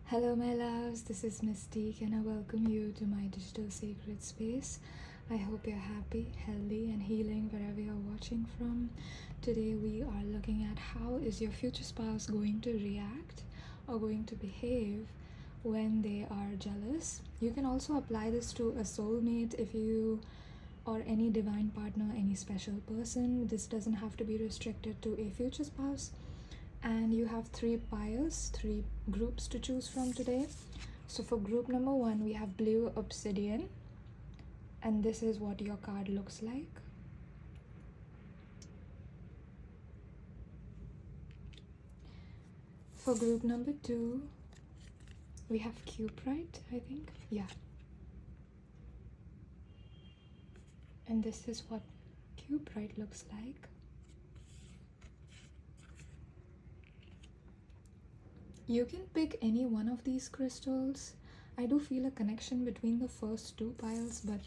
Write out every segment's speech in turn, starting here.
Hello my loves, this is Mystique and I welcome you to my digital sacred space. I hope you're happy, healthy and healing wherever you're watching from. Today we are looking at how is your future spouse going to react or going to behave when they are jealous. You can also apply this to a soulmate if you or any divine partner, any special person. This doesn't have to be restricted to a future spouse. And you have three groups to choose from today. So for group number 1 we have blue obsidian, and this is what your card looks like. For group number 2 we have cuprite, I think, yeah, and this is what cuprite looks like. You can pick any one of these crystals. I do feel a connection between the first two piles, but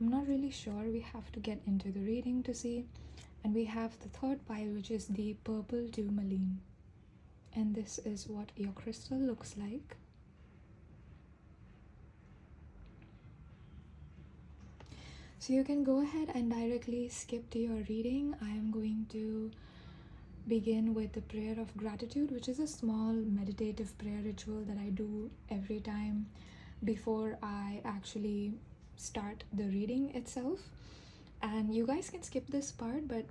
I'm not really sure. We have to get into the reading to see. And we have the third pile, which is the purple tourmaline. And this is what your crystal looks like. So you can go ahead and directly skip to your reading. I am going to begin with the prayer of gratitude, which is a small meditative prayer ritual that I do every time before I actually start the reading itself. And you guys can skip this part, but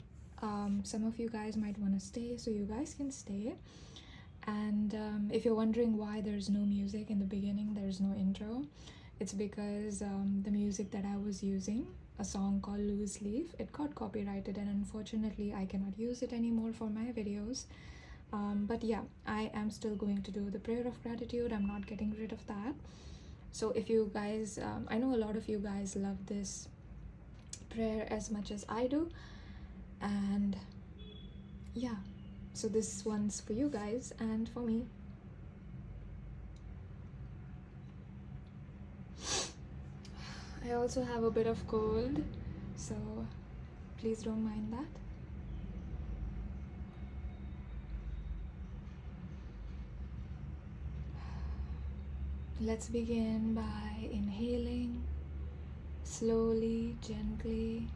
some of you guys might want to stay, so you guys can stay. And if you're wondering why there's no music in the beginning, there's no intro, it's because the music that I was using, a song called Loose Leaf, it got copyrighted and unfortunately I cannot use it anymore for my videos. But yeah, I am still going to do the prayer of gratitude. I'm not getting rid of that. So if you guys, I know a lot of you guys love this prayer as much as I do, and yeah, so this one's for you guys and for me. I also have a bit of cold, so please don't mind that. Let's begin by inhaling slowly, gently,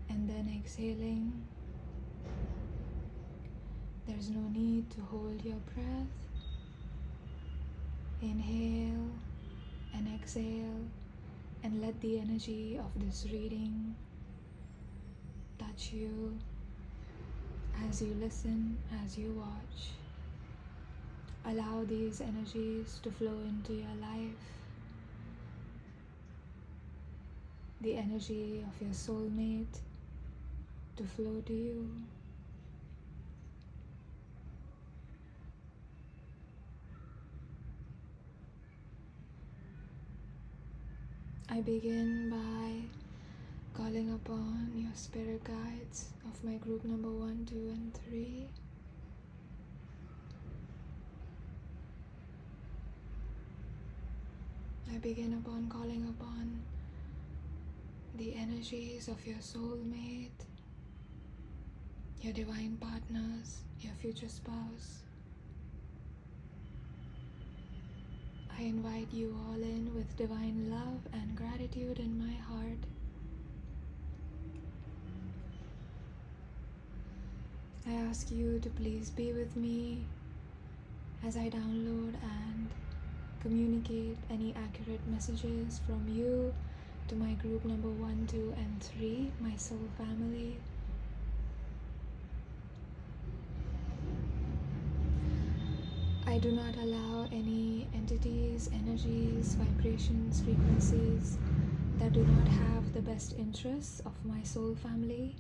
and then exhaling. There's no need to hold your breath. Inhale and exhale, and let the energy of this reading touch you as you listen, as you watch. Allow these energies to flow into your life. The energy of your soulmate to flow to you. I begin by calling upon your spirit guides of my group number 1, 2, and 3. I begin upon calling upon the energies of your soulmate, your divine partners, your future spouse. I invite you all in with divine love and gratitude in my heart. I ask you to please be with me as I download and communicate any accurate messages from you to my group number 1, 2, and 3, my soul family. I do not allow any entities, energies, vibrations, frequencies that do not have the best interests of my soul family.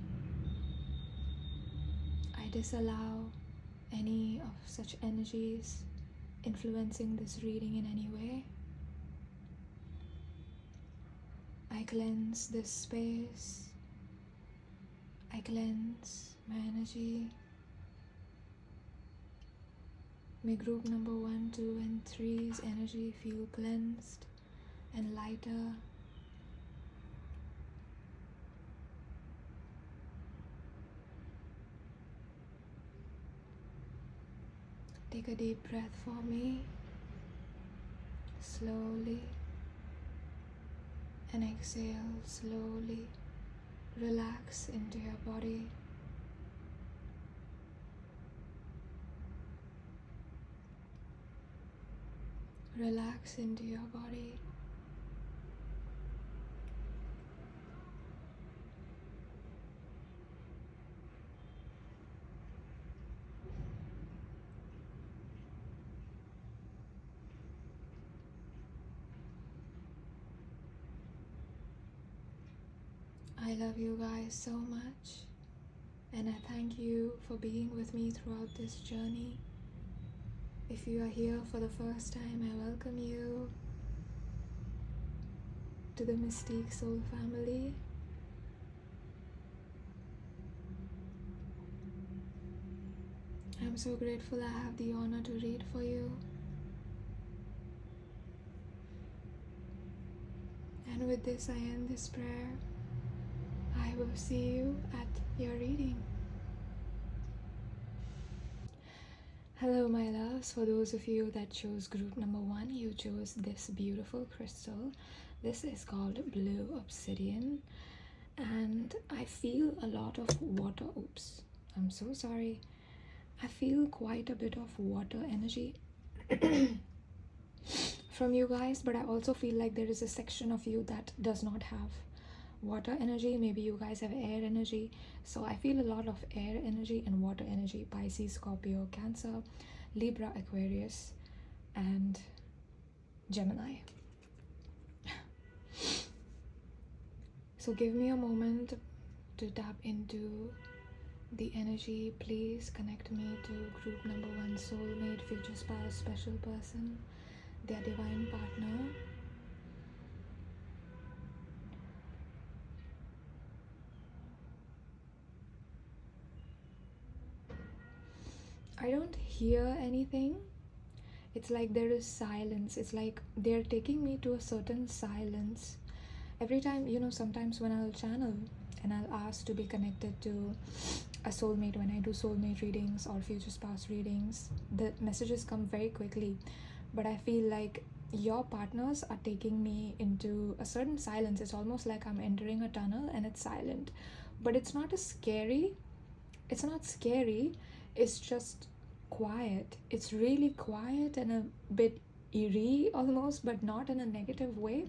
I disallow any of such energies influencing this reading in any way. I cleanse this space. I cleanse my energy. May group number 1, 2, and 3's energy feel cleansed and lighter. Take a deep breath for me, slowly, and exhale slowly. Relax into your body. Relax into your body. I love you guys so much, and I thank you for being with me throughout this journey. If you are here for the first time, I welcome you to the Mystique Soul family. I'm so grateful I have the honor to read for you. And with this, I end this prayer. I will see you at your reading. Hello, my loves. For those of you that chose group number 1, you chose this beautiful crystal. This is called blue obsidian, and I feel a lot of water. Oops, I'm so sorry. I feel quite a bit of water energy from you guys, but I also feel like there is a section of you that does not have water energy. Maybe you guys have air energy. So I feel a lot of air energy and water energy. Pisces, Scorpio, Cancer, Libra, Aquarius, and Gemini. So give me a moment to tap into the energy. Please connect me to group number 1, soulmate, future spouse, special person, their divine partner. I don't hear anything. It's like there is silence. It's like they're taking me to a certain silence. Every time, sometimes when I'll channel and I'll ask to be connected to a soulmate, when I do soulmate readings or future spouse readings, the messages come very quickly. But I feel like your partners are taking me into a certain silence. It's almost like I'm entering a tunnel and it's silent. But it's not scary. It's not scary. It's just quiet. It's really quiet and a bit eerie almost, but not in a negative way.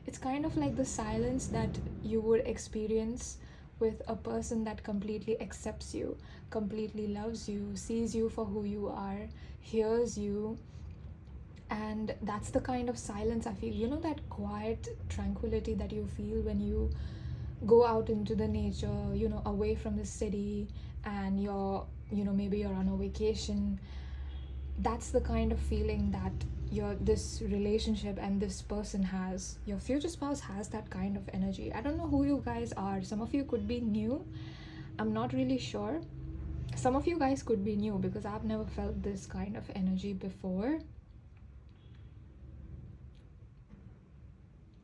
It's kind of like the silence that you would experience with a person that completely accepts you, completely loves you, sees you for who you are, hears you. And that's the kind of silence I feel. That quiet tranquility that you feel when you go out into the nature, away from the city, and maybe you're on a vacation. That's the kind of feeling that this relationship and this person has. Your future spouse has that kind of energy. I don't know who you guys are. Some of you could be new. I'm not really sure. Some of you guys could be new because I've never felt this kind of energy before.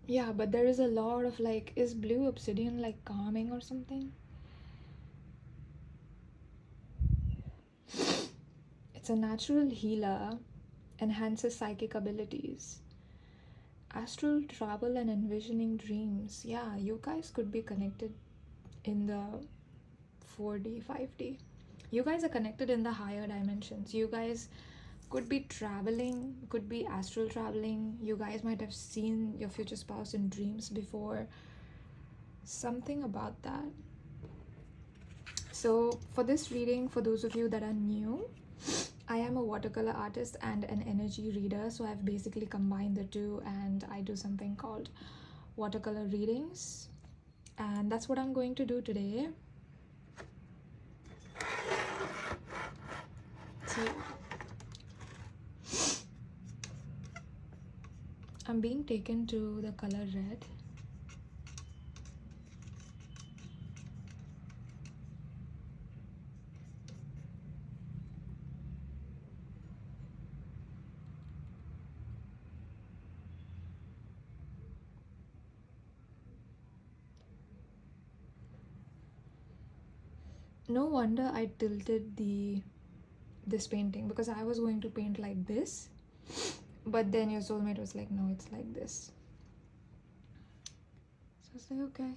Yeah, but there is a lot of is blue obsidian calming or something? It's a natural healer, enhances psychic abilities, astral travel and envisioning dreams. Yeah, you guys could be connected in the 4D, 5D. You guys are connected in the higher dimensions. You guys could be traveling, could be astral traveling. You guys might have seen your future spouse in dreams before. Something about that. So for this reading, for those of you that are new, I am a watercolor artist and an energy reader, so I've basically combined the two, and I do something called watercolor readings, and that's what I'm going to do today. So I'm being taken to the color red. No wonder I tilted the this painting, because I was going to paint like this, but then your soulmate was like, no, it's like this. So I was like, okay.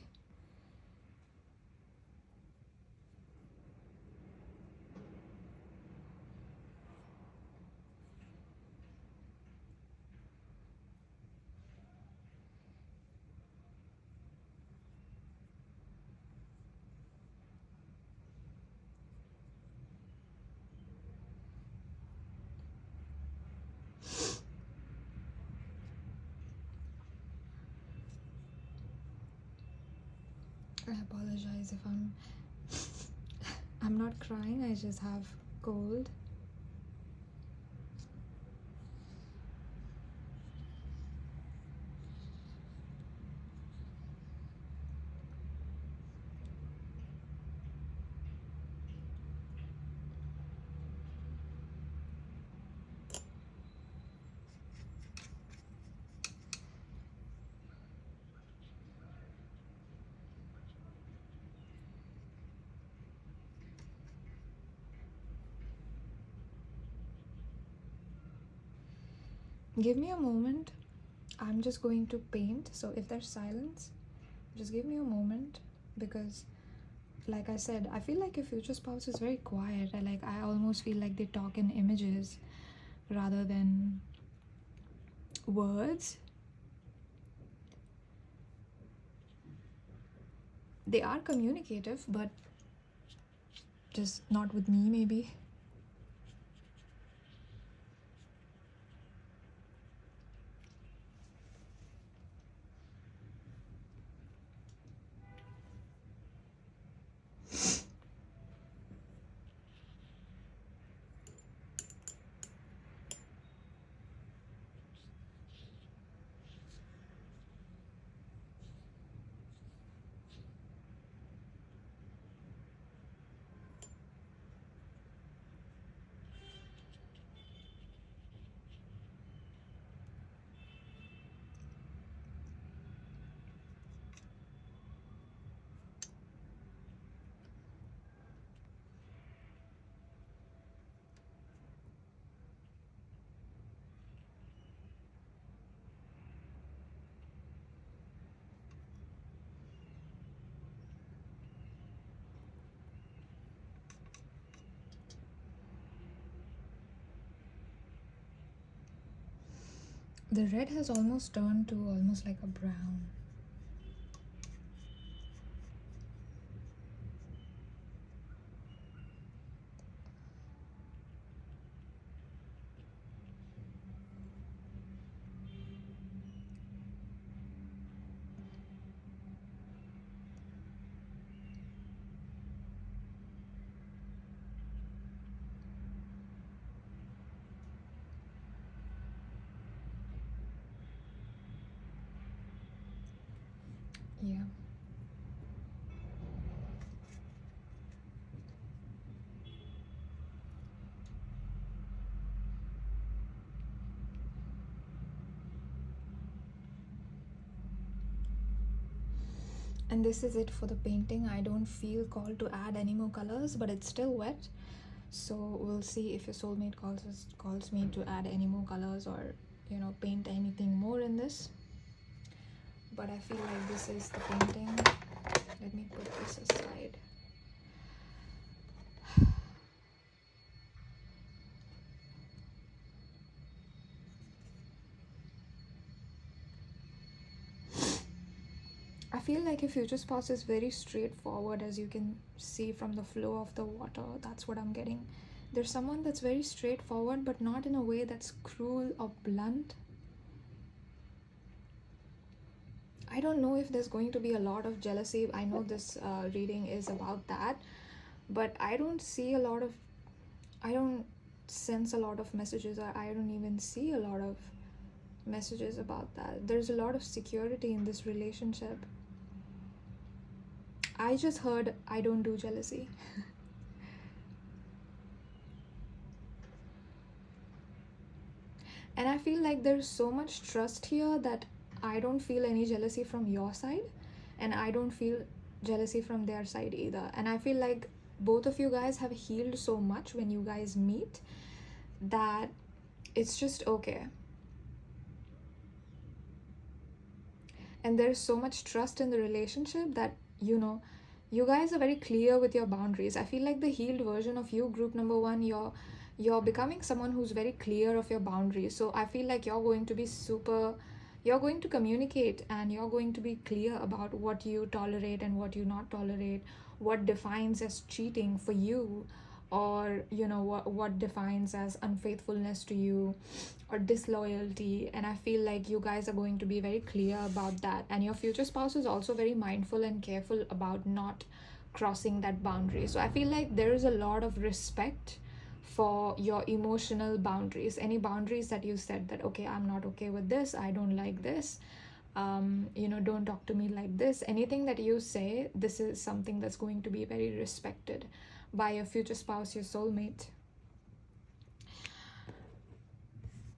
I apologize if I'm not crying, I just have cold. Give me a moment. I'm just going to paint, so if there's silence, just give me a moment, because like I said, I feel like your future spouse is very quiet. I almost feel like they talk in images rather than words. They are communicative, but just not with me, maybe. The red has almost turned to almost like a brown. Yeah. And this is it for the painting. I don't feel called to add any more colors, but it's still wet. So we'll see if your soulmate calls me to add any more colors, or paint anything more in this. But I feel like this is the painting. Let me put this aside. I feel like your future spouse is very straightforward, as you can see from the flow of the water. That's what I'm getting. There's someone that's very straightforward, but not in a way that's cruel or blunt. I don't know if there's going to be a lot of jealousy. I know this reading is about that, but I don't see a lot of, I don't sense a lot of messages. I don't even see a lot of messages about that. There's a lot of security in this relationship. I just heard, I don't do jealousy. And I feel like there's so much trust here that I don't feel any jealousy from your side, and I don't feel jealousy from their side either. And I feel like both of you guys have healed so much when you guys meet that it's just okay. And there's so much trust in the relationship that, you know, you guys are very clear with your boundaries. I feel like the healed version of you, group number one, you're becoming someone who's very clear of your boundaries. So I feel like you're going to be you're going to communicate, and you're going to be clear about what you tolerate and what you not tolerate, what defines as cheating for you, or you know what defines as unfaithfulness to you or disloyalty. And I feel like you guys are going to be very clear about that, and your future spouse is also very mindful and careful about not crossing that boundary. So I feel like there is a lot of respect for your emotional boundaries, any boundaries that you said that, okay, I'm not okay with this, I don't like this, you know, don't talk to me like this. Anything that you say, this is something that's going to be very respected by your future spouse, your soulmate.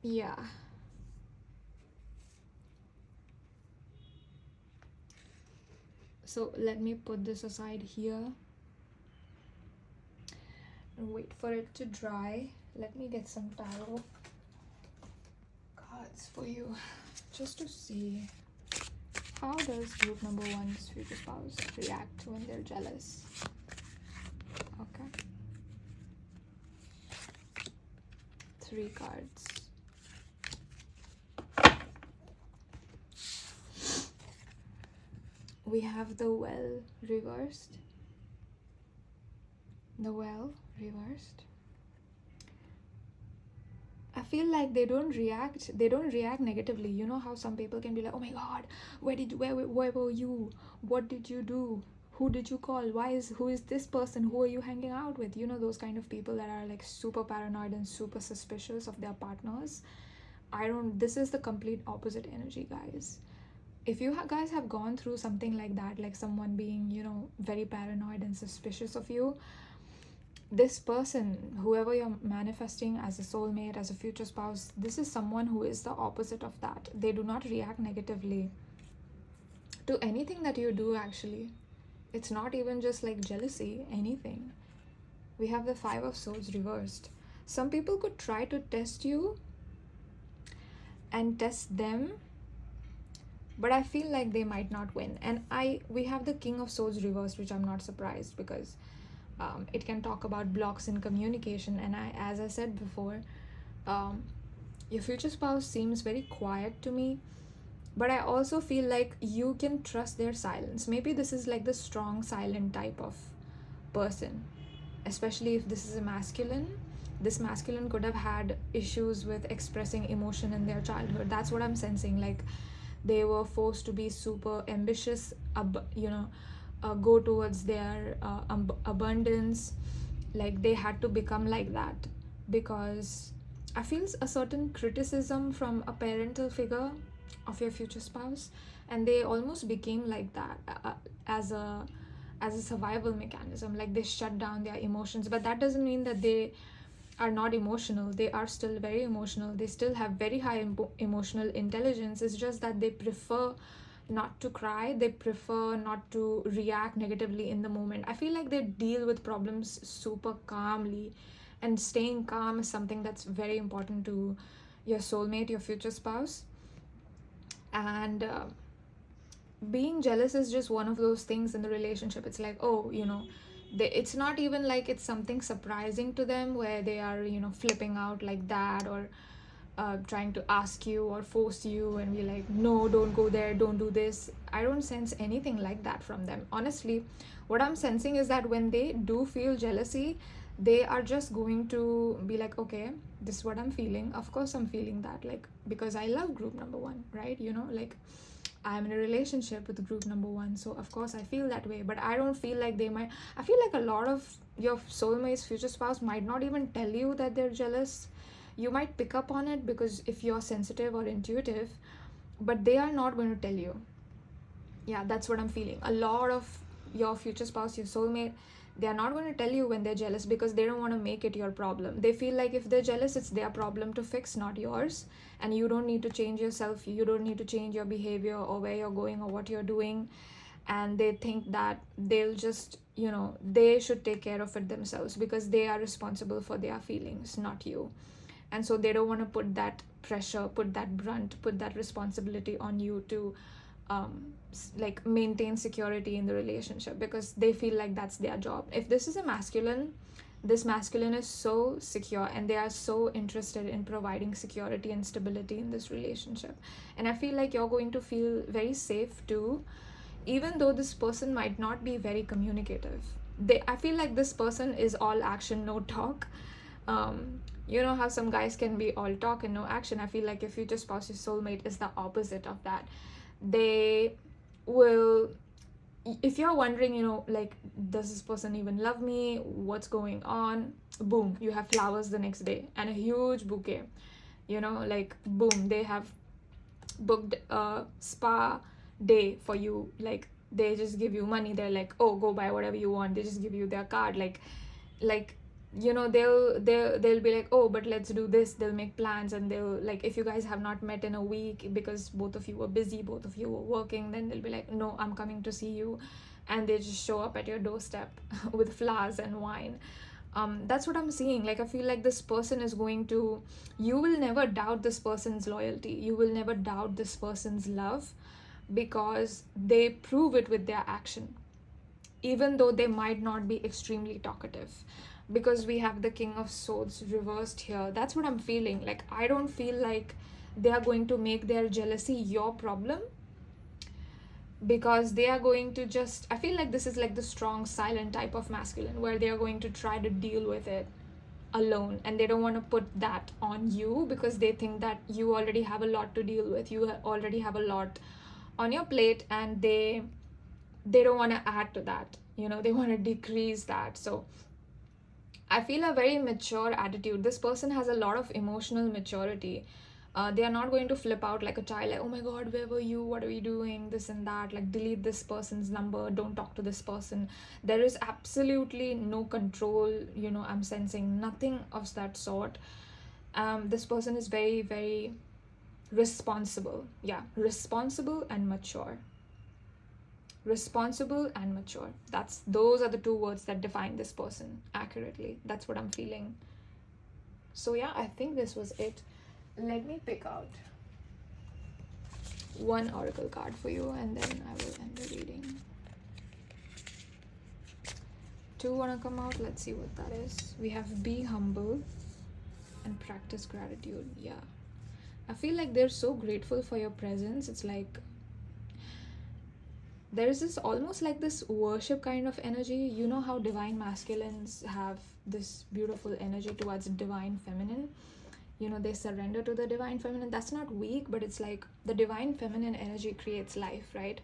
Yeah. So let me put this aside here and wait for it to dry. Let me get some tarot cards for you just to see how does group number one's future spouse react when they're jealous. Okay. 3 cards. We have the well reversed. The well reversed. I feel like they don't react negatively. You know how some people can be like, oh my god, where were you? What did you do? Who did you call? Who is this person? Who are you hanging out with? You know, those kind of people that are like super paranoid and super suspicious of their partners. This is the complete opposite energy, guys. If you guys have gone through something like that, like someone being, you know, very paranoid and suspicious of you, this person, whoever you're manifesting as a soulmate, as a future spouse, this is someone who is the opposite of that. They do not react negatively to anything that you do, actually. It's not even just like jealousy, anything. We have the 5 of Swords reversed. Some people could try to test you and test them, but I feel like they might not win. And we have the King of Swords reversed, which I'm not surprised, because it can talk about blocks in communication. And as I said before, your future spouse seems very quiet to me, but I also feel like you can trust their silence. Maybe this is like the strong silent type of person, especially if this is a masculine. This masculine could have had issues with expressing emotion in their childhood. That's what I'm sensing. Like they were forced to be super ambitious, go towards their abundance. Like they had to become like that, because I feel a certain criticism from a parental figure of your future spouse, and they almost became like that as a survival mechanism. Like they shut down their emotions, but that doesn't mean that they are not emotional. They are still very emotional. They still have very high emotional intelligence. It's just that they prefer not to cry. They prefer not to react negatively in the moment. I feel like they deal with problems super calmly, and staying calm is something that's very important to your soulmate, your future spouse. And being jealous is just one of those things in the relationship. It's like, oh, it's not even like it's something surprising to them where they are, flipping out like that, or trying to ask you or force you and be like, no, don't go there, don't do this. I don't sense anything like that from them. Honestly, what I'm sensing is that when they do feel jealousy, they are just going to be like, okay, this is what I'm feeling. Of course I'm feeling that, like, because I love group number one, right? Like I'm in a relationship with group number one, so of course I feel that way. But I don't feel like I feel like a lot of your soulmate's future spouse might not even tell you that they're jealous. You might pick up on it because if you're sensitive or intuitive, but they are not going to tell you. Yeah, that's what I'm feeling. A lot of your future spouse, your soulmate, they are not going to tell you when they're jealous, because they don't want to make it your problem. They feel like if they're jealous, it's their problem to fix, not yours. And you don't need to change yourself. You don't need to change your behavior or where you're going or what you're doing. And they think that they'll just they should take care of it themselves, because they are responsible for their feelings, not you. And so they don't want to put that pressure, put that brunt, put that responsibility on you to like maintain security in the relationship, because they feel like that's their job. If this is a masculine, this masculine is so secure and they are so interested in providing security and stability in this relationship. And I feel like you're going to feel very safe too, even though this person might not be very communicative. I feel like this person is all action, no talk. You know how some guys can be all talk and no action? I feel like your future spouse, your soulmate, is the opposite of that. They will, if you're wondering, like, does this person even love me? What's going on? Boom, you have flowers the next day and a huge bouquet. Like, boom, they have booked a spa day for you. Like, they just give you money. They're like, oh, go buy whatever you want. They just give you their card. Like they'll be like, oh, but let's do this. They'll make plans, and they'll, like, if you guys have not met in a week because both of you were busy, both of you were working, then they'll be like, no, I'm coming to see you, and they just show up at your doorstep with flowers and wine. That's what I'm seeing. Like, I feel like this person is going to, you will never doubt this person's loyalty, you will never doubt this person's love, because they prove it with their action, even though they might not be extremely talkative. Because we have the King of Swords reversed here. That's what I'm feeling. Like, I don't feel like they are going to make their jealousy your problem, because they are going to just, I feel like this is like the strong silent type of masculine, where they are going to try to deal with it alone, and they don't want to put that on you, because they think that you already have a lot to deal with, you already have a lot on your plate, and they don't want to add to that. They want to decrease that. So I feel a very mature attitude. This person has a lot of emotional maturity. They are not going to flip out like a child, like, oh my god, where were you, what are we doing, this and that, like, delete this person's number, don't talk to this person. There is absolutely no control. I'm sensing nothing of that sort. This person is very, very responsible. Responsible and mature. Responsible and mature. Those are the two words that define this person accurately. That's what I'm feeling. So yeah, I think this was it. Let me pick out one oracle card for you, and then I will end the reading. Two want to come out. Let's see what that is. We have be humble and practice gratitude. Yeah, I feel like they're so grateful for your presence. It's like there is this almost like this worship kind of energy. You know how divine masculines have this beautiful energy towards divine feminine. They surrender to the divine feminine. That's not weak, but it's like the divine feminine energy creates life, right?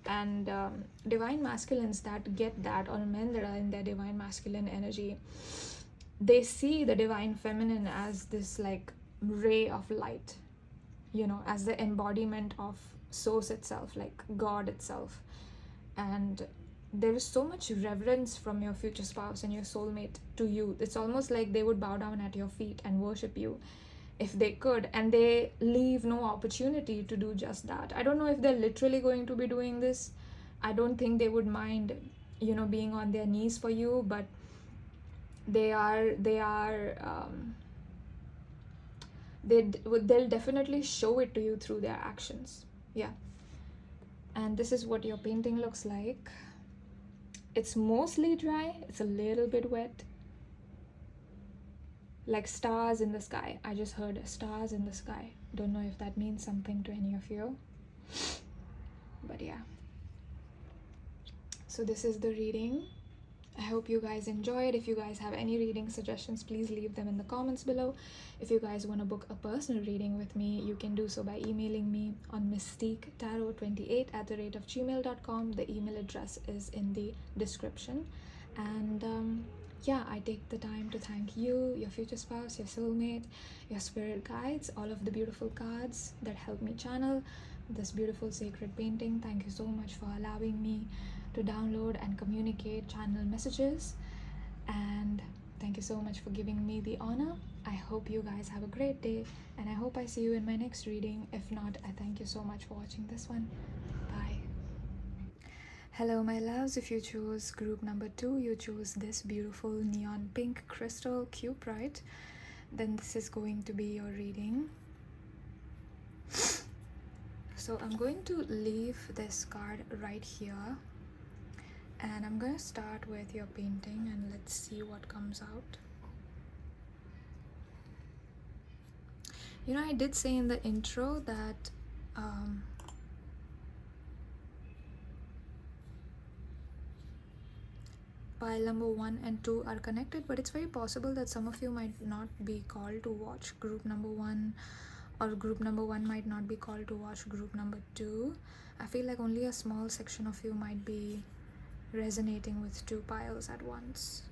And divine masculines that get that, or men that are in their divine masculine energy, they see the divine feminine as this like ray of light, as the embodiment of source itself, like God itself. And there is so much reverence from your future spouse and your soulmate to you. It's almost like they would bow down at your feet and worship you if they could, and they leave no opportunity to do just that. I don't know if they're literally going to be doing this. I don't think they would mind, being on their knees for you, but they'll definitely show it to you through their actions. Yeah. And this is what your painting looks like. It's mostly dry. It's a little bit wet. Like stars in the sky. I just heard stars in the sky. Don't know if that means something to any of you. But yeah. So this is the reading. I hope you guys enjoyed. If you guys have any reading suggestions, please leave them in the comments below. If you guys want to book a personal reading with me, you can do so by emailing me on mystiquetarot28@gmail.com. The email address is in the description. And yeah, I take the time to thank you, your future spouse, your soulmate, your spirit guides, all of the beautiful cards that help me channel this beautiful sacred painting. Thank you so much for allowing me to download and communicate channel messages, and thank you so much for giving me the honor. I hope you guys have a great day, and I hope I see you in my next reading. If not, I thank you so much for watching this one. Bye. Hello my loves, if you chose group number 2, you chose this beautiful neon pink crystal cube, right? Then this is going to be your reading. So I'm going to leave this card right here, and I'm going to start with your painting and let's see what comes out. You know, I did say in the intro that pile number 1 and 2 are connected, but it's very possible that some of you might not be called to watch group number 1, or group number 1 might not be called to watch group number 2. I feel like only a small section of you might be resonating with 2 piles at once.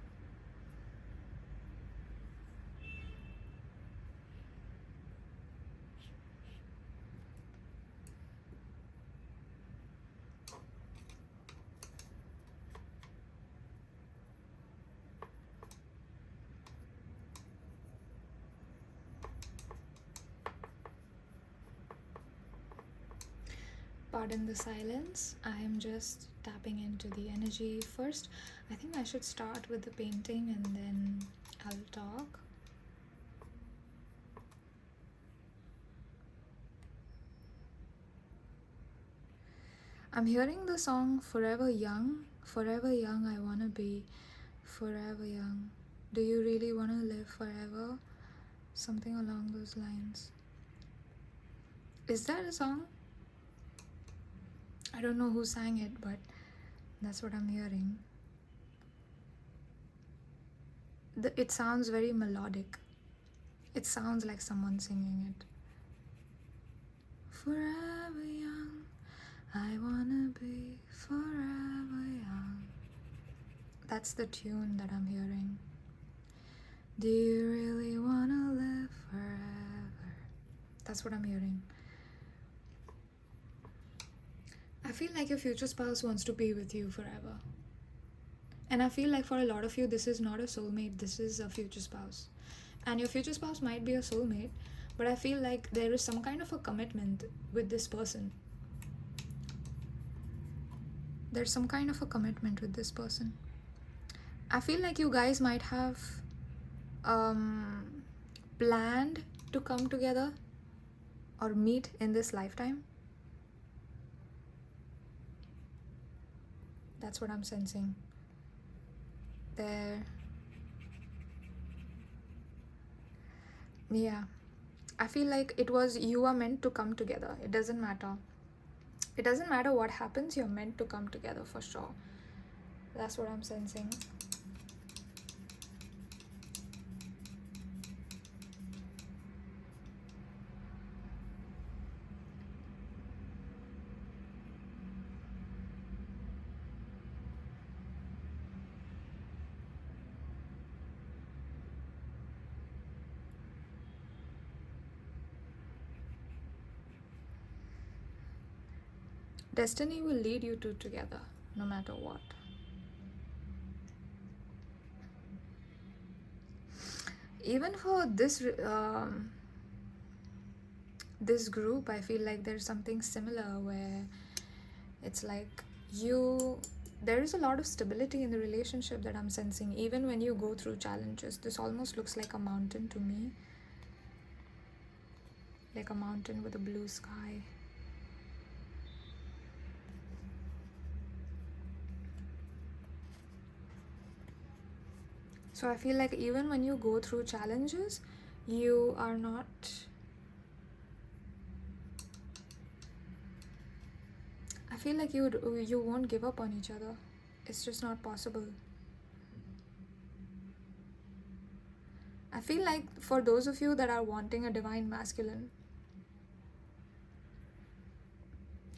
Pardon the silence, I am just tapping into the energy first. I think I should start with the painting and then I'll talk. I'm hearing the song Forever Young. Forever young I wanna be, forever young. Do you really wanna live forever? Something along those lines. Is that a song? I don't know who sang it, but that's what I'm hearing. It sounds very melodic. It sounds like someone singing it. Forever young, I wanna be forever young. That's the tune that I'm hearing. Do you really wanna live forever? That's what I'm hearing. I feel like your future spouse wants to be with you forever. And I feel like for a lot of you, this is not a soulmate, this is a future spouse. And your future spouse might be a soulmate, but I feel like there is some kind of a commitment with this person. There's some kind of a commitment with this person. I feel like you guys might have planned to come together or meet in this lifetime. That's what I'm sensing. There. Yeah. I feel like it was, you are meant to come together. It doesn't matter. It doesn't matter what happens, you're meant to come together for sure. That's what I'm sensing. Destiny will lead you two together, no matter what. Even for this this group, I feel like there's something similar where it's like there is a lot of stability in the relationship that I'm sensing, even when you go through challenges. This almost looks like a mountain to me, like a mountain with a blue sky. So I feel like even when you go through challenges, you are not... I feel like you won't give up on each other. It's just not possible. I feel like for those of you that are wanting a divine masculine,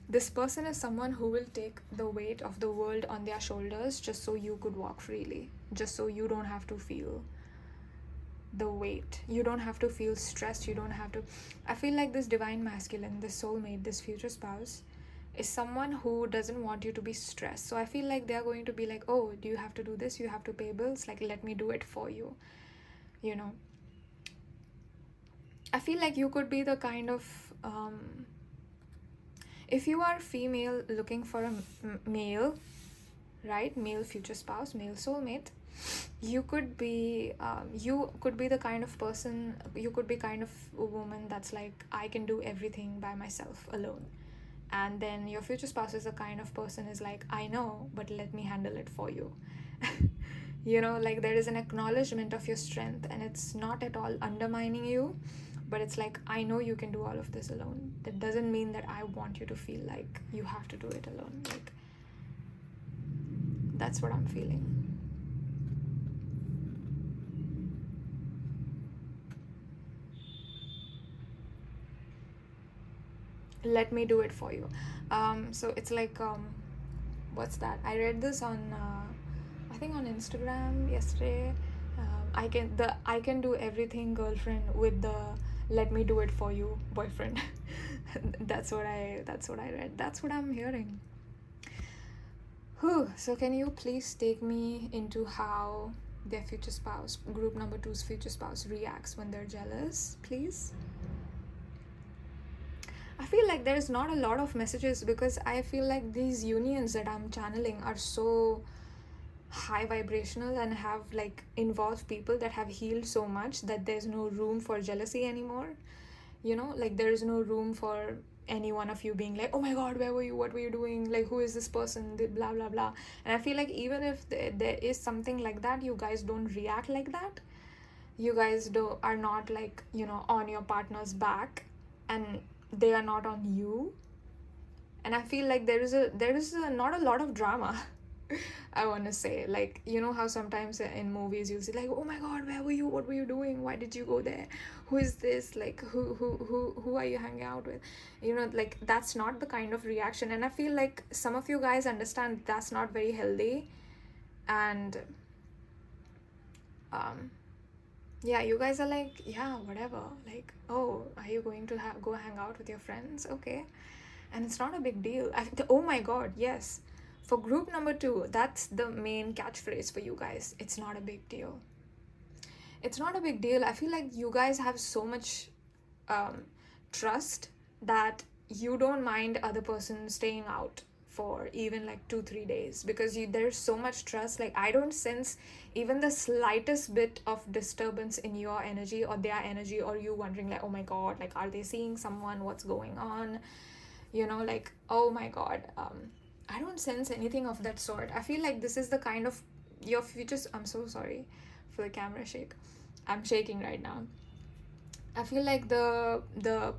this person is someone who will take the weight of the world on their shoulders just so you could walk freely, just so you don't have to feel the weight. You don't have to feel stressed. You don't have to... I feel like this divine masculine, this soulmate, this future spouse is someone who doesn't want you to be stressed. So I feel like they're going to be like, oh, do you have to do this? You have to pay bills? Like, let me do it for you. You know? I feel like you could be the kind of... if you are female looking for a male, right, male future spouse, male soulmate, you could be the kind of person, you could be kind of a woman that's like, I can do everything by myself alone. And then your future spouse is the kind of person is like, I know, but let me handle it for you. You know, like there is an acknowledgement of your strength, and it's not at all undermining you, but it's like, I know you can do all of this alone. That doesn't mean that I want you to feel like you have to do it alone. Like, that's what I'm feeling. Let me do it for you. So it's like, what's that? I read this on I think on Instagram yesterday. I can do everything girlfriend with the let me do it for you boyfriend. That's what I read. That's what I'm hearing. Whew. So can you please take me into how their future spouse, group number 2's future spouse, reacts when they're jealous, please? I feel like there's not a lot of messages, because I feel like these unions that I'm channeling are so high vibrational and have like involved people that have healed so much that there's no room for jealousy anymore. You know, like there is no room for any one of you being like, oh my god, where were you, what were you doing, like who is this person, blah blah blah. And I feel like even if there is something like that, you guys don't react like that. You guys are not like, you know, on your partner's back, and they are not on you. And I feel like there is not a lot of drama. I want to say, like, you know how sometimes in movies you see like, oh my god, where were you, what were you doing, why did you go there, who is this, like who are you hanging out with, you know, like that's not the kind of reaction. And I feel like some of you guys understand that's not very healthy. And yeah, you guys are like, yeah, whatever, like, oh, are you going to go hang out with your friends? Okay. And it's not a big deal. Oh my god, yes. For group number 2, that's the main catchphrase for you guys. It's not a big deal. It's not a big deal. I feel like you guys have so much trust that you don't mind other person staying out for even like 2-3 days, because there's so much trust. Like, I don't sense even the slightest bit of disturbance in your energy or their energy, or you wondering like, oh my god, like, are they seeing someone, what's going on, you know, like, oh my god. I don't sense anything of that sort. I feel like this is the kind of your futures. I'm so sorry for the camera shake. I'm shaking right now. I feel like the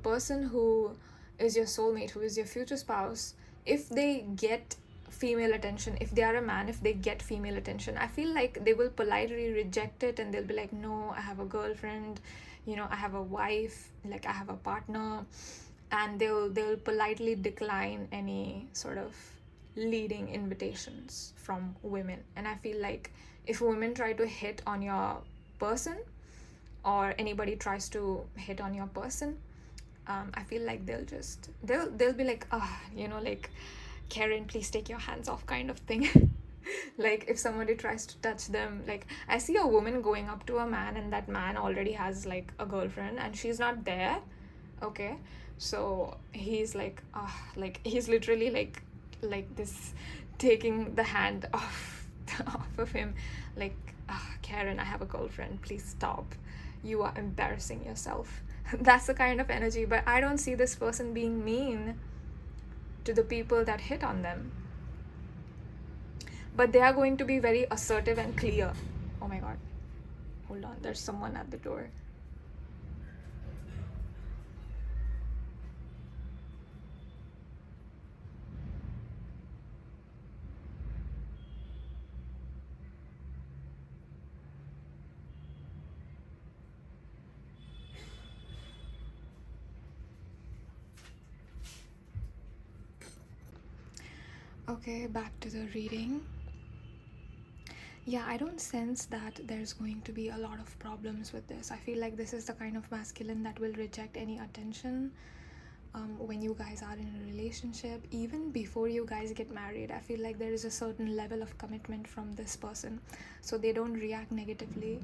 person who is your soulmate, who is your future spouse, if they get female attention, if they are a man, if they get female attention, I feel like they will politely reject it, and they'll be like, no, I have a girlfriend, you know, I have a wife, like I have a partner, and they'll politely decline any sort of leading invitations from women. And I feel like if women try to hit on your person, or anybody tries to hit on your person, I feel like they'll be like, you know, like, Karen, please take your hands off, kind of thing. Like, if somebody tries to touch them, like, I see a woman going up to a man, and that man already has like a girlfriend and she's not there. Okay, so he's like, like, he's literally like this, taking the hand off of him, like, Karen, I have a girlfriend, please stop, you are embarrassing yourself. That's the kind of energy. But I don't see this person being mean to the people that hit on them, but they are going to be very assertive and clear. Oh my god, hold on, there's someone at the door. Okay, back to the reading. Yeah, I don't sense that there's going to be a lot of problems with this. I feel like this is the kind of masculine that will reject any attention when you guys are in a relationship. Even before you guys get married, I feel like there is a certain level of commitment from this person, so they don't react negatively.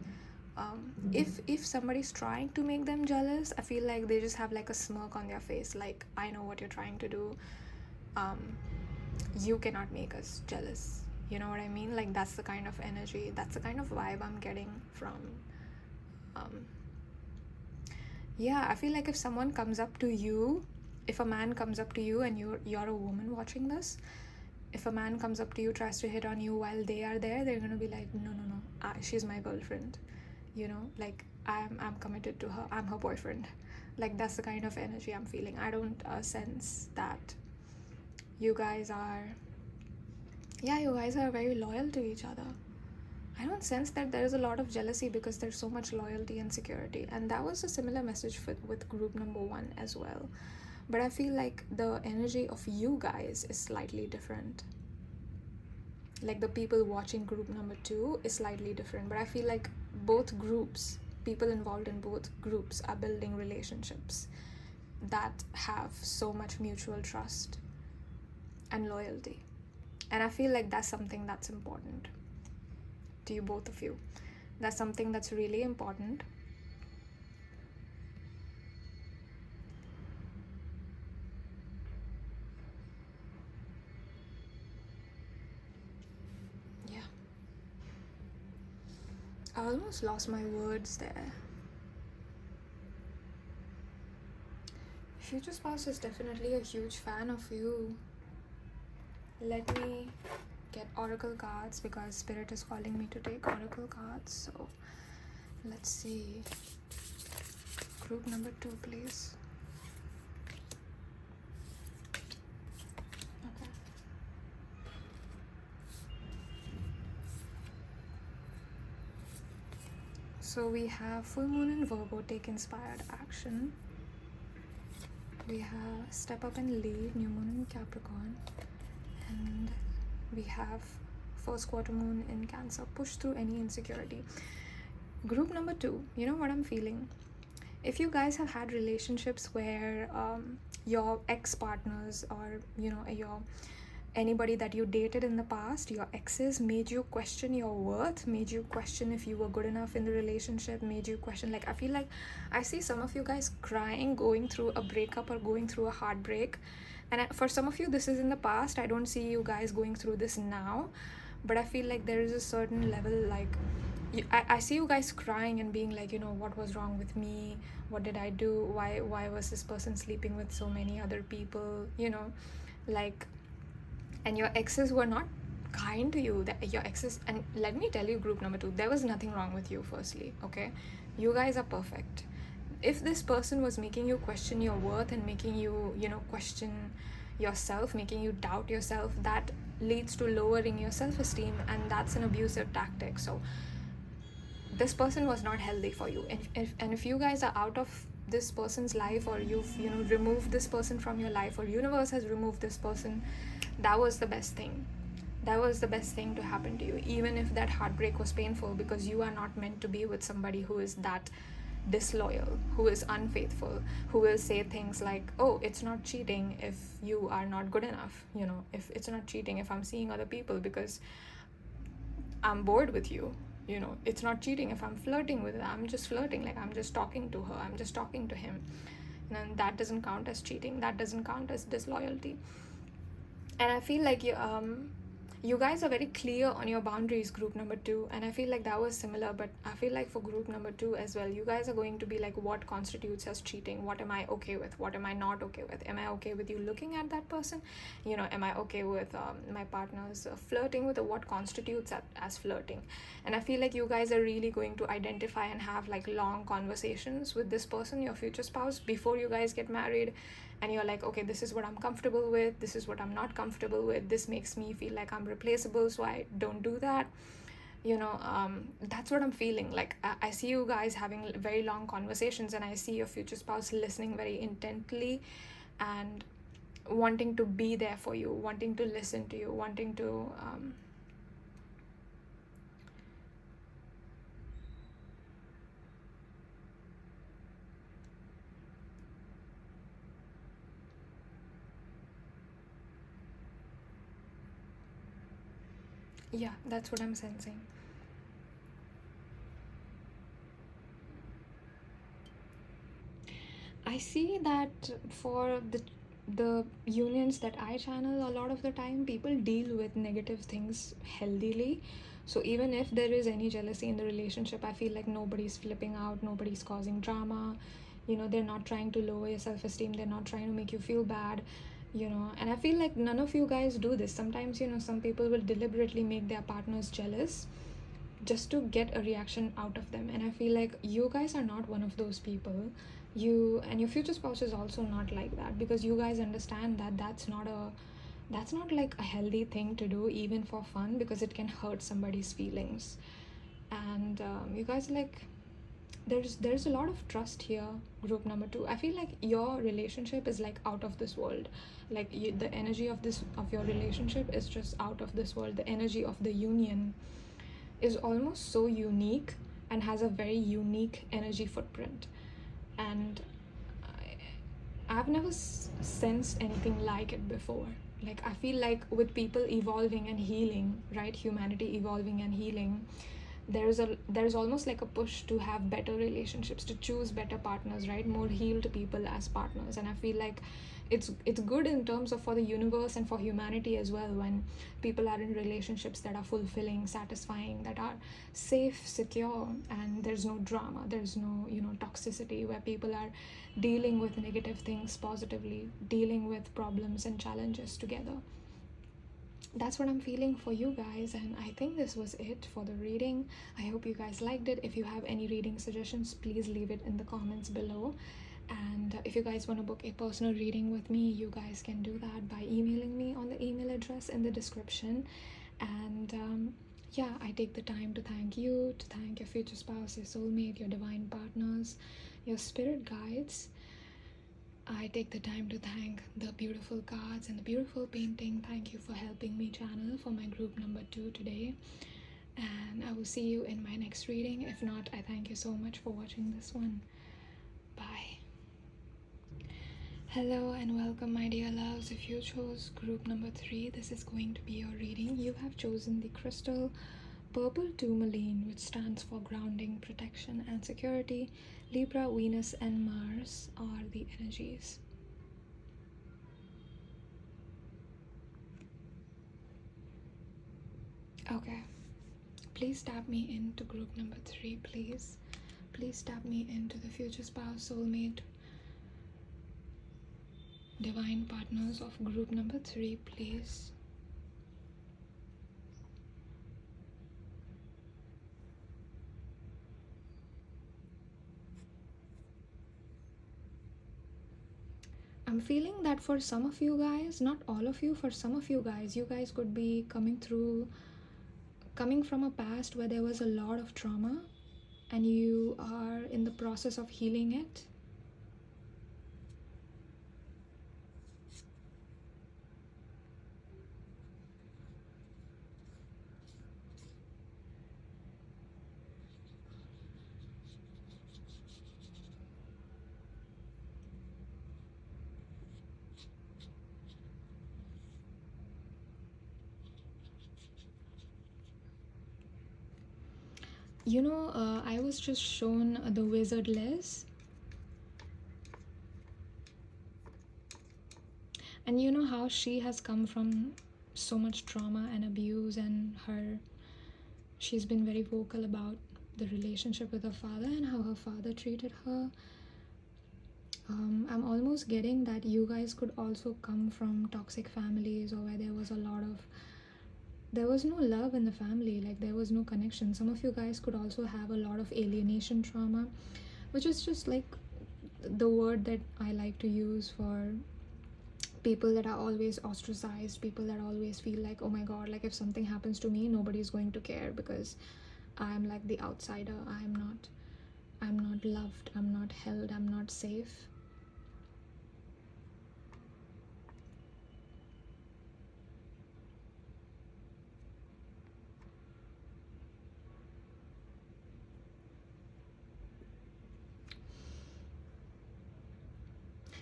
If somebody's trying to make them jealous, I feel like they just have like a smirk on their face, like, I know what you're trying to do, you cannot make us jealous. You know what I mean? Like, that's the kind of energy, that's the kind of vibe I'm getting from yeah, I feel like if someone comes up to you, if a man comes up to you and you're a woman watching this, if a man comes up to you, tries to hit on you while they are there, they're gonna be like, no, she's my girlfriend, you know, like I'm committed to her, I'm her boyfriend. Like, that's the kind of energy I'm feeling. I don't sense that you guys are very loyal to each other. I don't sense that there is a lot of jealousy because there's so much loyalty and security. And that was a similar message with group number 1 as well. But I feel like the energy of you guys is slightly different. Like, the people watching group number 2 is slightly different. But I feel like both groups, people involved in both groups, are building relationships that have so much mutual trust and loyalty. And I feel like that's something that's important to you, both of you. That's something that's really important. Yeah. I almost lost my words there. Future spouse is definitely a huge fan of you. Let me get oracle cards because Spirit is calling me to take oracle cards. So let's see. Group number 2, please. Okay. So we have full moon in Virgo, take inspired action. We have step up and lead, new moon in Capricorn. And we have first quarter moon in Cancer, push through any insecurity. Group number 2, you know what I'm feeling? If you guys have had relationships where your ex-partners or, you know, anybody that you dated in the past, your exes, made you question your worth, made you question if you were good enough in the relationship, made you question, like, I feel like I see some of you guys crying, going through a breakup or going through a heartbreak. And for some of you, this is in the past. I don't see you guys going through this now, but I feel like there is a certain level, like, I see you guys crying and being like, you know, what was wrong with me? What did I do? Why was this person sleeping with so many other people? You know, like, and your exes were not kind to you. That your exes, and let me tell you, group number 2, there was nothing wrong with you, firstly, okay? You guys are perfect. If this person was making you question your worth and making you, you know, question yourself, making you doubt yourself, that leads to lowering your self-esteem, and that's an abusive tactic. So this person was not healthy for you. And if you guys are out of this person's life, or you've, you know, removed this person from your life, or universe has removed this person, that was the best thing. That was the best thing to happen to you, even if that heartbreak was painful, because you are not meant to be with somebody who is that disloyal, who is unfaithful, who will say things like, oh, it's not cheating if you are not good enough, you know, if it's not cheating if I'm seeing other people because I'm bored with you, you know, it's not cheating if I'm flirting with her, I'm just flirting, like, I'm just talking to her, I'm just talking to him, and that doesn't count as cheating, that doesn't count as disloyalty. And I feel like you guys are very clear on your boundaries, group number 2, and I feel like that was similar. But I feel like for group number 2 as well, you guys are going to be like, what constitutes as cheating? What am I okay with? What am I not okay with? Am I okay with you looking at that person? You know, am I okay with my partner's flirting with, or what constitutes as flirting? And I feel like you guys are really going to identify and have like long conversations with this person, your future spouse, before you guys get married. And you're like, okay, this is what I'm comfortable with, this is what I'm not comfortable with, this makes me feel like I'm replaceable, so I don't do that, you know. That's what I'm feeling. Like, I see you guys having very long conversations, and I see your future spouse listening very intently and wanting to be there for you, wanting to listen to you, wanting to yeah, that's what I'm sensing. I see that for the unions that I channel, a lot of the time people deal with negative things healthily. So even if there is any jealousy in the relationship, I feel like nobody's flipping out, nobody's causing drama, they're not trying to lower your self-esteem, they're not trying to make you feel bad, and I feel like none of you guys do this. Sometimes, some people will deliberately make their partners jealous just to get a reaction out of them, and I feel like you guys are not one of those people. You and your future spouse is also not like that, because you guys understand that that's not like a healthy thing to do, even for fun, because it can hurt somebody's feelings. And you guys, like, there's a lot of trust here. Group number 2, I feel like your relationship is like out of this world. Like, the energy of your relationship is just out of this world. The energy of the union is almost so unique and has a very unique energy footprint. And I've never sensed anything like it before. Like, I feel like with people evolving and healing, right, humanity evolving and healing, there's almost like a push to have better relationships, to choose better partners, right, more healed people as partners. And I feel like it's good in terms of for the universe and for humanity as well, when people are in relationships that are fulfilling, satisfying, that are safe, secure, and there's no drama, there's no toxicity, where people are dealing with negative things positively, dealing with problems and challenges together. That's what I'm feeling for you guys, and I think this was it for the reading. I hope you guys liked it. If you have any reading suggestions, please leave it in the comments below. And if you guys want to book a personal reading with me, you guys can do that by emailing me on the email address in the description. And yeah, I take the time to thank you, to thank your future spouse, your soulmate, your divine partners, your spirit guides. I take the time to thank the beautiful cards and the beautiful painting. Thank you for helping me channel for my group number 2 today. And I will see you in my next reading. If not, I thank you so much for watching this one. Bye. Hello and welcome, my dear loves. If you chose group number 3, this is going to be your reading. You have chosen the crystal purple tourmaline, which stands for grounding, protection, and security. Libra, Venus, and Mars are the energies. Okay, please tap me into group number 3, please. Please tap me into the future spouse, soulmate, divine partners of group number 3, please. I'm feeling that for some of you guys, not all of you, for some of you guys could be coming from a past where there was a lot of trauma and you are in the process of healing it. I was just shown the wizard Liz, and you know how she has come from so much trauma and abuse, and she's been very vocal about the relationship with her father and how her father treated her. I'm almost getting that you guys could also come from toxic families, or where there was no love in the family, like there was no connection. Some of you guys could also have a lot of alienation trauma, which is just like the word that I like to use for people that are always ostracized, people that always feel like, oh my god, like if something happens to me, nobody's going to care because I'm like the outsider. I'm not loved, I'm not held, I'm not safe.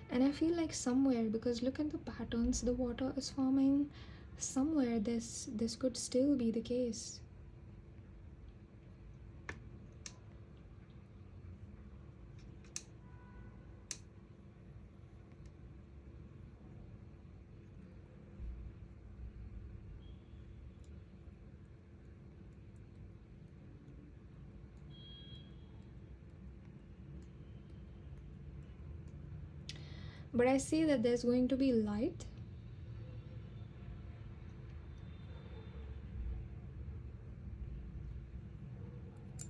And I feel like somewhere, because look at the patterns the water is forming, somewhere this could still be the case. but I see that there's going to be light.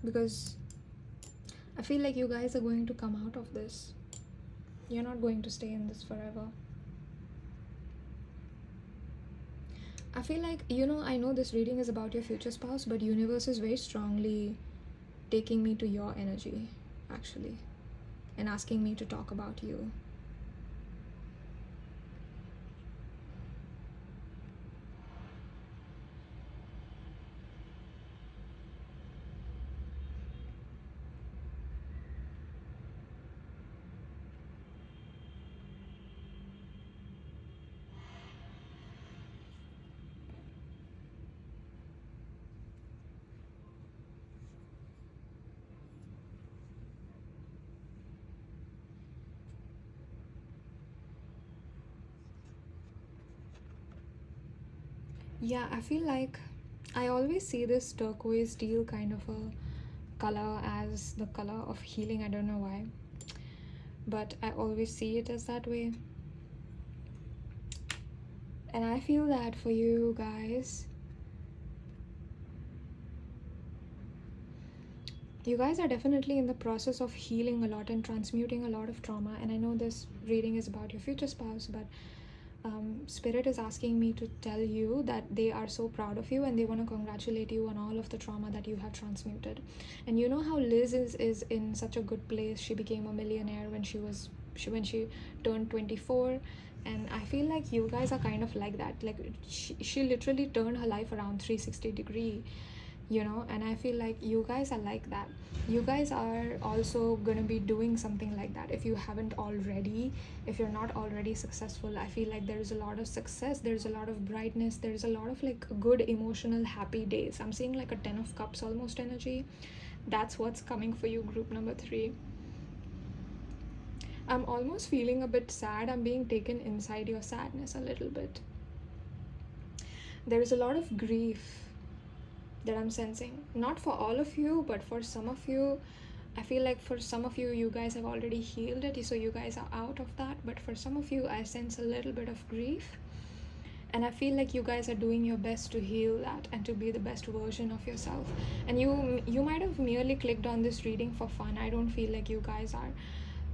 Because I feel like you guys are going to come out of this. You're not going to stay in this forever. I feel like, I know this reading is about your future spouse, but universe is very strongly taking me to your energy, actually, and asking me to talk about you. Yeah, I feel like I always see this turquoise teal kind of a color as the color of healing. I don't know why, but I always see it as that way. And I feel that for you guys, you guys are definitely in the process of healing a lot and transmuting a lot of trauma. And I know this reading is about your future spouse, but Spirit is asking me to tell you that they are so proud of you and they want to congratulate you on all of the trauma that you have transmuted. And you know how Liz is in such a good place. She became a millionaire when she turned 24, and I feel like you guys are kind of like that. Like she literally turned her life around 360 degree, and I feel like you guys are like that. You guys are also gonna be doing something like that if you haven't already. If you're not already successful, I feel like there's a lot of success, there's a lot of brightness, there's a lot of like good emotional happy days. I'm seeing like a 10 of cups almost energy. That's what's coming for you, group number 3. I'm almost feeling a bit sad. I'm being taken inside your sadness a little bit. There's a lot of grief that I'm sensing, not for all of you, but for some of you. I feel like for some of you, you guys have already healed it, so you guys are out of that. But for some of you, I sense a little bit of grief, and I feel like you guys are doing your best to heal that and to be the best version of yourself. And you might have merely clicked on this reading for fun. I don't feel like you guys are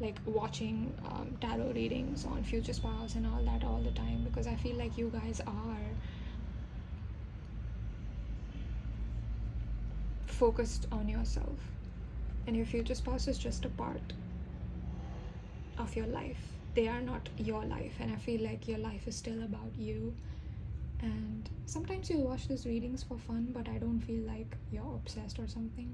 like watching tarot readings on future spouse and all that all the time, because I feel like you guys are focused on yourself, and your future spouse is just a part of your life. They are not your life, and I feel like your life is still about you. And sometimes you'll watch these readings for fun, but I don't feel like you're obsessed or something.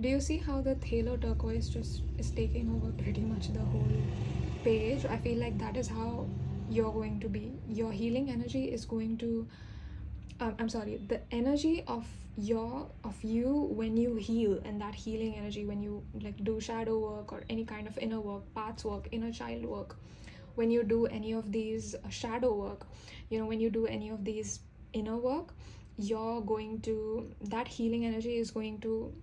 Do you see how the phthalo turquoise just is taking over pretty much the whole page? I feel like that is how you're going to be. Your healing energy is going to the energy of you when you heal, and that healing energy when you like do shadow work or any kind of inner work, paths work, inner child work, when you do any of these shadow work, when you do any of these inner work, that healing energy is going to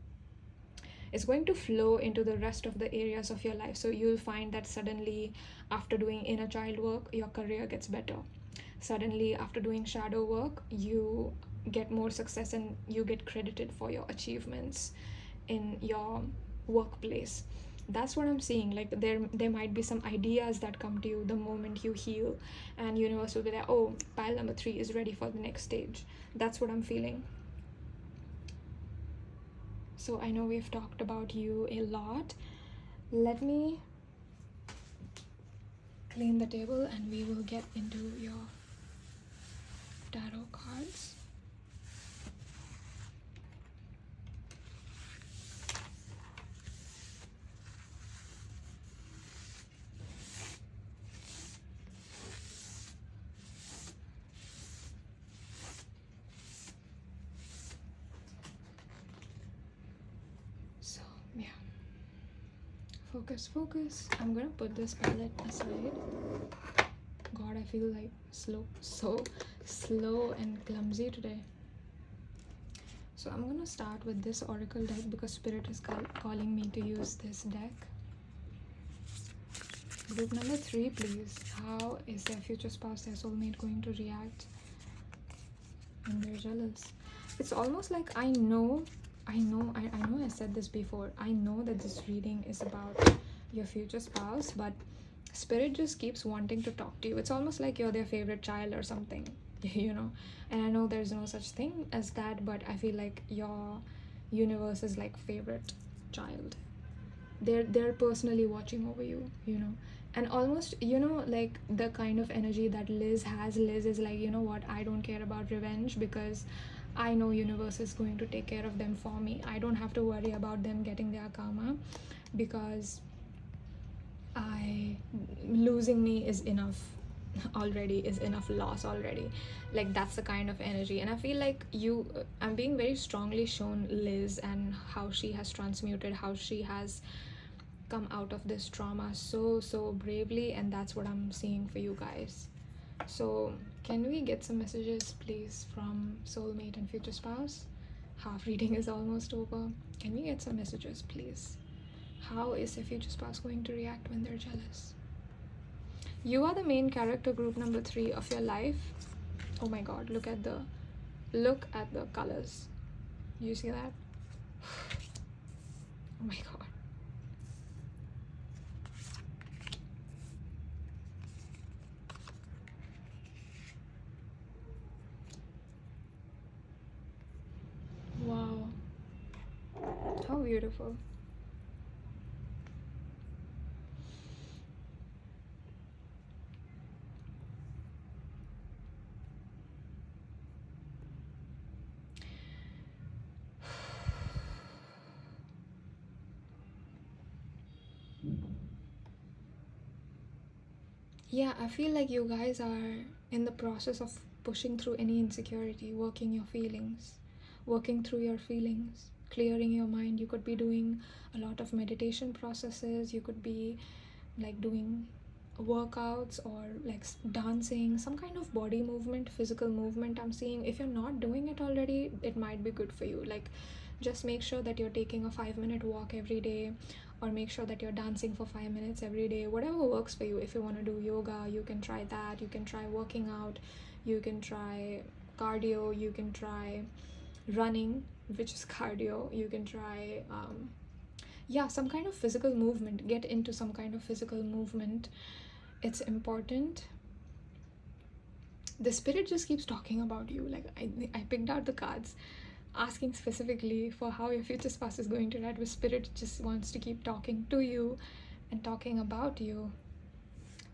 flow into the rest of the areas of your life. So you'll find that suddenly after doing inner child work, your career gets better. Suddenly after doing shadow work, you get more success and you get credited for your achievements in your workplace. That's what I'm seeing. Like there might be some ideas that come to you the moment you heal, and universe will be like, oh, pile number 3 is ready for the next stage. That's what I'm feeling. So I know we've talked about you a lot. Let me clean the table and we will get into your tarot cards. So yeah, focus. I'm gonna put this palette aside. God, I feel like so slow and clumsy today. So I'm gonna start with this oracle deck because Spirit is calling me to use this deck. Group number 3, please. How is their future spouse, their soulmate, going to react when they're jealous? It's almost like I know I said this before. I know that this reading is about your future spouse, but spirit just keeps wanting to talk to you. It's almost like you're their favorite child or something, you know. And I know there's no such thing as that, but I feel like your universe is like favorite child. They're personally watching over you, you know. And almost, you know, like the kind of energy that Liz has. Liz is like, you know what, I don't care about revenge because I know universe is going to take care of them for me. I don't have to worry about them getting their karma because losing me is enough already, is enough loss already. Like that's the kind of energy. And I feel like I'm being very strongly shown Liz and how she has transmuted, how she has come out of this trauma so bravely, and that's what I'm seeing for you guys. So can we get some messages please from soulmate and future spouse? Half reading is almost over. Can we get some messages please? How is a future spouse going to react when they're jealous? You are the main character, group number 3 of your life. Oh my god, look at the colors. You see that? Oh my god. Wow, how beautiful. Yeah, I feel like you guys are in the process of pushing through any insecurity, working through your feelings, clearing your mind. You could be doing a lot of meditation processes. You could be like doing workouts or like dancing, some kind of body movement, physical movement. I'm seeing if you're not doing it already, it might be good for you. Like just make sure that you're taking a 5-minute walk every day, or make sure that you're dancing for 5 minutes every day, whatever works for you. If you want to do yoga, you can try that. You can try working out, you can try cardio, you can try running, which is cardio, you can try some kind of physical movement. Get into some kind of physical movement. It's important. The spirit just keeps talking about you. Like I picked out the cards asking specifically for how your future spouse is going to react, with spirit just wants to keep talking to you and talking about you.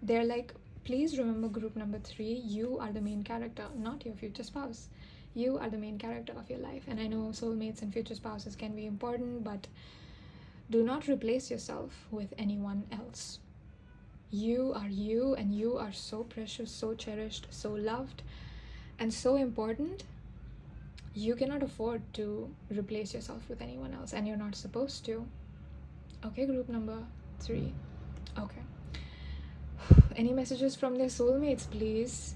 They're like, please remember, group number 3, you are the main character, not your future spouse. You are the main character of your life. And I know soulmates and future spouses can be important, but do not replace yourself with anyone else. You are you, and you are so precious, so cherished, so loved, and so important. You cannot afford to replace yourself with anyone else, and you're not supposed to. Okay, group number 3. Okay. Any messages from their soulmates, please?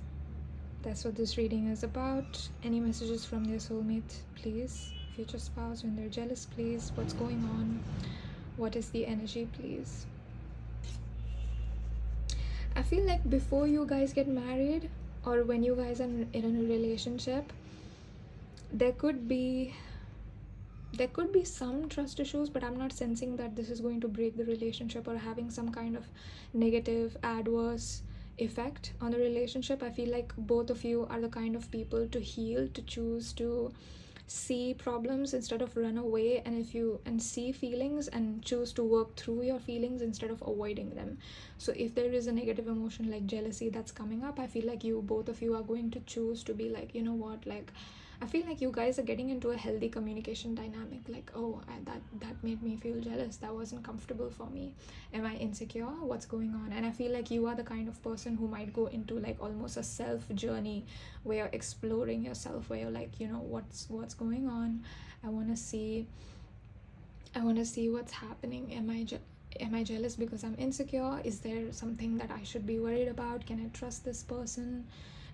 That's what this reading is about. Any messages from their soulmate, please? Future spouse, when they're jealous, please. What's going on? What is the energy, please? I feel like before you guys get married, or when you guys are in a relationship, there could be some trust issues, but I'm not sensing that this is going to break the relationship or having some kind of negative adverse effect on the relationship. I feel like both of you are the kind of people to heal, to choose to see problems instead of run away, and see feelings and choose to work through your feelings instead of avoiding them. So if there is a negative emotion like jealousy that's coming up, I feel like both of you are going to choose to be like, you know what, like I feel like you guys are getting into a healthy communication dynamic. Like, oh, that made me feel jealous. That wasn't comfortable for me. Am I insecure? What's going on? And I feel like you are the kind of person who might go into like almost a self journey where you're exploring yourself, where you're like, you know, what's going on? I want to see what's happening. Am I jealous because I'm insecure? Is there something that I should be worried about? Can I trust this person?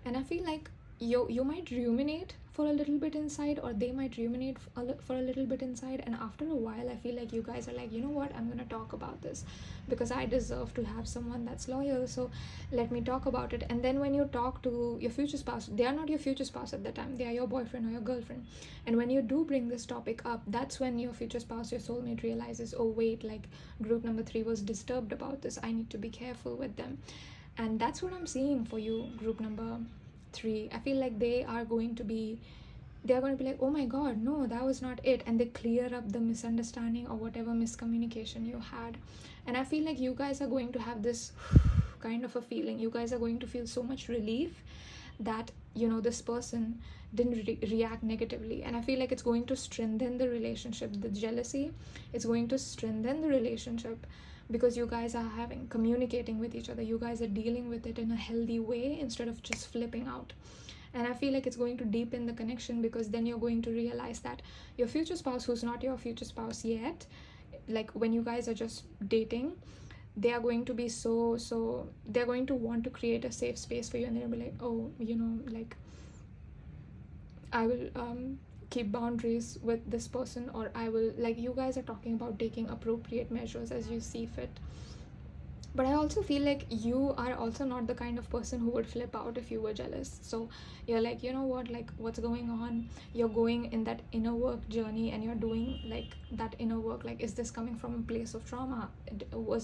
And I feel like you might ruminate for a little bit inside, or they might ruminate for a little bit inside, and after a while I feel like you guys are like, you know what, I'm gonna talk about this because I deserve to have someone that's loyal, so let me talk about it. And then when you talk to your future spouse, they are not your future spouse at the time, they are your boyfriend or your girlfriend, and when you do bring this topic up, that's when your future spouse, your soulmate, realizes, oh wait, like group number 3 was disturbed about this, I need to be careful with them. And that's what I'm seeing for you, group number 3. I feel like they're going to be like, oh my god, no, that was not it, and they clear up the misunderstanding or whatever miscommunication you had. And I feel like you guys are going to have this kind of a feeling, you guys are going to feel so much relief that, you know, this person didn't react negatively. And I feel like it's going to strengthen the relationship. The jealousy, it's going to strengthen the relationship because you guys are communicating with each other, you guys are dealing with it in a healthy way instead of just flipping out. And I feel like it's going to deepen the connection, because then you're going to realize that your future spouse, who's not your future spouse yet, like when you guys are just dating, they are going to be so they're going to want to create a safe space for you, and they'll be like, oh, you know, like I will keep boundaries with this person, or I will, like, you guys are talking about taking appropriate measures as you see fit. But I also feel like you are also not the kind of person who would flip out if you were jealous. So you're like, you know what, like, what's going on? You're going in that inner work journey, and you're doing like that inner work. Like, is this coming from a place of trauma?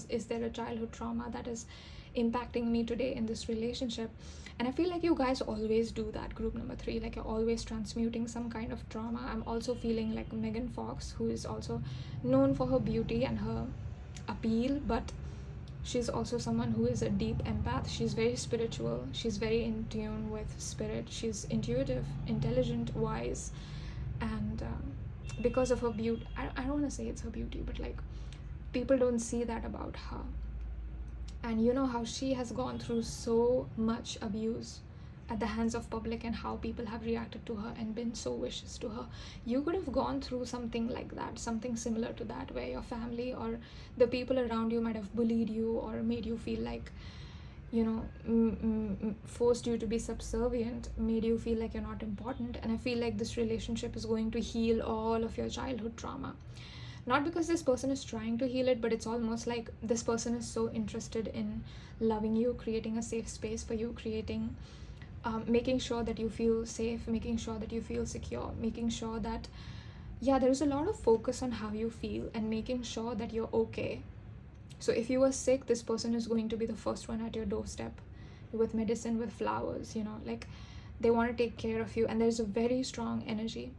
Is there a childhood trauma that is impacting me today in this relationship? And I feel like you guys always do that, group number 3. Like, you're always transmuting some kind of trauma. I'm also feeling like Megan Fox, who is also known for her beauty and her appeal, but she's also someone who is a deep empath. She's very spiritual, she's very in tune with spirit, she's intuitive, intelligent, wise, and because of her beauty, I don't want to say it's her beauty, but like people don't see that about her. And you know how she has gone through so much abuse at the hands of public, and how people have reacted to her and been so vicious to her. You could have gone through something like that, something similar to that, where your family or the people around you might have bullied you or made you feel like, you know, forced you to be subservient, made you feel like you're not important. And I feel like this relationship is going to heal all of your childhood trauma. Not because this person is trying to heal it, but it's almost like this person is so interested in loving you, creating a safe space for you, creating making sure that you feel safe, making sure that you feel secure, making sure that, yeah, there is a lot of focus on how you feel and making sure that you're okay. So if you were sick, this person is going to be the first one at your doorstep with medicine, with flowers, you know, like they want to take care of you. And there's a very strong energy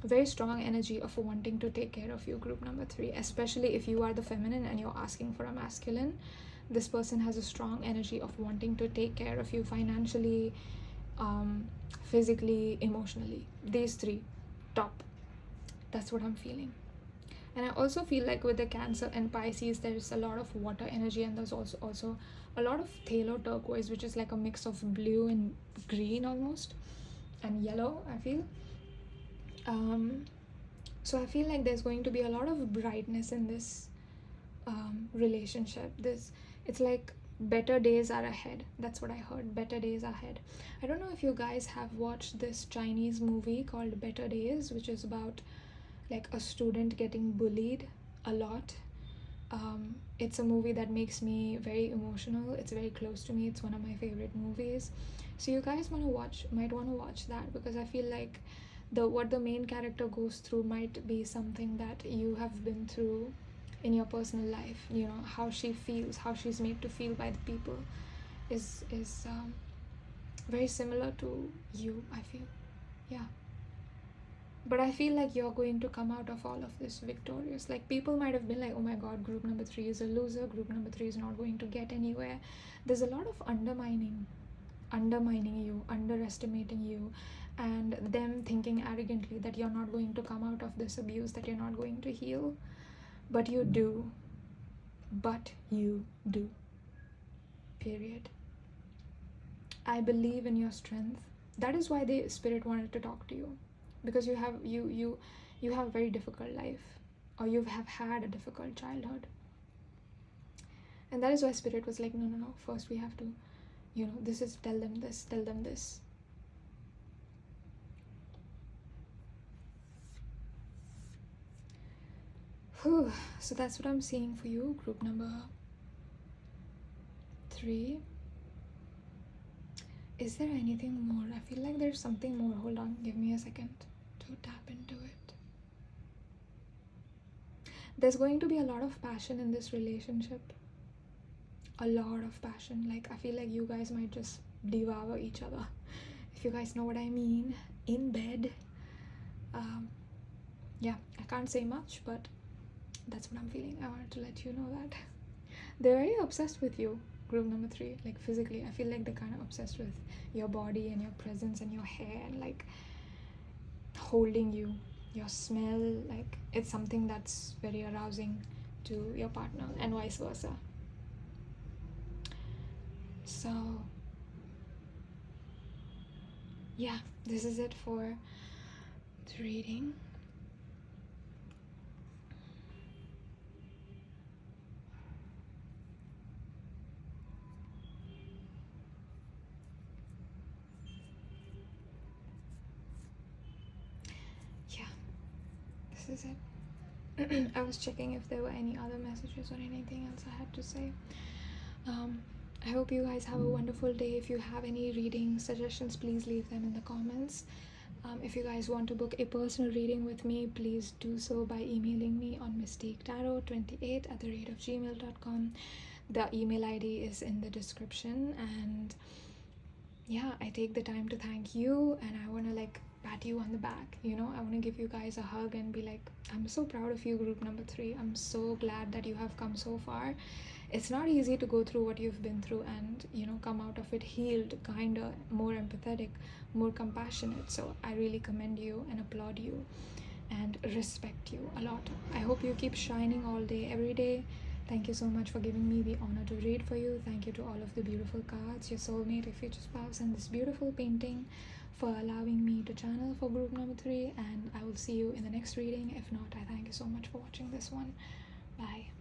of wanting to take care of you, group number 3, especially if you are the feminine and you're asking for a masculine. This person has a strong energy of wanting to take care of you financially, physically, emotionally. These 3 top. That's what I'm feeling. And I also feel like with the Cancer and Pisces, there's a lot of water energy, and there's also a lot of phthalo turquoise, which is like a mix of blue and green almost, and yellow, I feel. So I feel like there's going to be a lot of brightness in this relationship. It's like better days are ahead. That's what I heard. Better days ahead. I don't know if you guys have watched this Chinese movie called Better Days, which is about like a student getting bullied a lot. It's a movie that makes me very emotional. It's very close to me. It's one of my favorite movies. So you guys might want to watch that, because I feel like what the main character goes through might be something that you have been through in your personal life. You know, how she feels, how she's made to feel by the people is very similar to you, I feel. Yeah. But I feel like you're going to come out of all of this victorious. Like, people might have been like, oh my god, group number 3 is a loser, group number 3 is not going to get anywhere. There's a lot of undermining you, underestimating you, and them thinking arrogantly that you're not going to come out of this abuse, that you're not going to heal. But you do. Period. I believe in your strength. That is why the spirit wanted to talk to you, because you have a very difficult life, or you have had a difficult childhood, and that is why spirit was like, no, first we have to, you know, tell them this. Whew. So that's what I'm seeing for you, group number 3. Is there anything more? I feel like there's something more. Hold on, give me a second to tap into it. There's going to be a lot of passion in this relationship. A lot of passion. Like, I feel like you guys might just devour each other, if you guys know what I mean, in bed. Yeah, I can't say much, but that's what I'm feeling. I wanted to let you know that. They're very obsessed with you, group number 3. Like, physically, I feel like they're kind of obsessed with your body and your presence and your hair and like holding you, your smell. Like, it's something that's very arousing to your partner and vice versa. So yeah, this is it for the reading. Yeah, this is it. I was checking if there were any other messages or anything else I had to say. I hope you guys have a wonderful day. If you have any reading suggestions, please leave them in the comments. If you guys want to book a personal reading with me, please do so by emailing me on mystique-28@gmail.com. The email ID is in the description. And yeah, I take the time to thank you, and I want to like pat you on the back, you know. I want to give you guys a hug and be like, I'm so proud of you, group number 3. I'm so glad that you have come so far. It's not easy to go through what you've been through and, you know, come out of it healed, kinder, more empathetic, more compassionate. So I really commend you and applaud you and respect you a lot. I hope you keep shining all day, every day. Thank you so much for giving me the honor to read for you. Thank you to all of the beautiful cards, your soulmate, your future spouse, and this beautiful painting for allowing me to channel for group number 3. And I will see you in the next reading. If not, I thank you so much for watching this one. Bye.